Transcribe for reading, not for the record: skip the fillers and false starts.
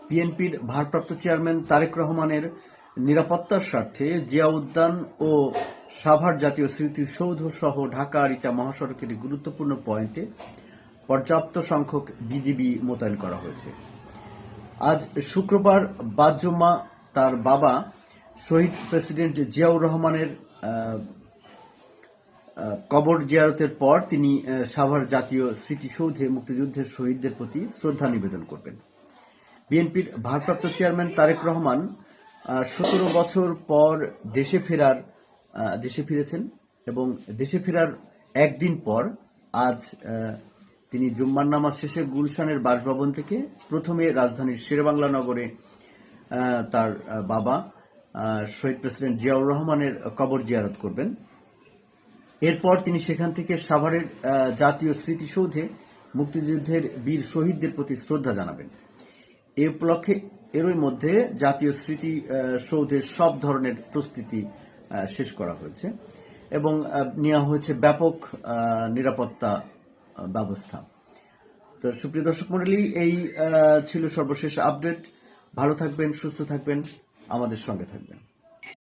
বিএনপির ভারপ্রাপ্ত চেয়ারম্যান তারেক রহমানের নিরাপত্তার স্বার্থে জিয়া উদ্যান ও সাভার জাতীয় স্মৃতিসৌধ সহ ঢাকা আরিচা মহাসড়কের গুরুত্বপূর্ণ পয়েন্টে পর্যাপ্ত সংখ্যক বিজিবি মোতায়েন করা হয়েছে। আজ শুক্রবার বাদ জুম্মা তার বাবা শহীদ প্রেসিডেন্ট জিয়াউর রহমানের কবর জিয়ারতের পর তিনি সাভার জাতীয় স্মৃতিসৌধে মুক্তিযুদ্ধের শহীদদের প্রতি শ্রদ্ধা নিবেদন করবেন। বিএনপির ভারপ্রাপ্ত চেয়ারম্যান তারেক রহমান 17 বছর পর দেশে ফিরেছেন এবং দেশে ফেরার একদিন পর আজ তিনি জুম্মার নামাজ শেষে গুলশানের বাসভবন থেকে প্রথমে রাজধানীর শেরেবাংলা নগরে তার বাবা শহীদ প্রেসিডেন্ট জিয়াউর রহমানের কবর জিয়ারত করবেন। এরপর তিনি সেখান থেকে সাভারের জাতীয় স্মৃতিসৌধে মুক্তিযুদ্ধের বীর শহীদদের প্রতি শ্রদ্ধা জানাবেন। এ উপলক্ষে এরই মধ্যে জাতীয় স্মৃতিসৌধের সব ধরনের প্রস্তুতি শেষ করা হয়েছে এবং নেওয়া হয়েছে ব্যাপক নিরাপত্তা ব্যবস্থা। তো সুপ্রিয় দর্শক মণ্ডলী, এই ছিল সর্বশেষ আপডেট। ভালো থাকবেন, সুস্থ থাকবেন, আমাদের সঙ্গে থাকবেন।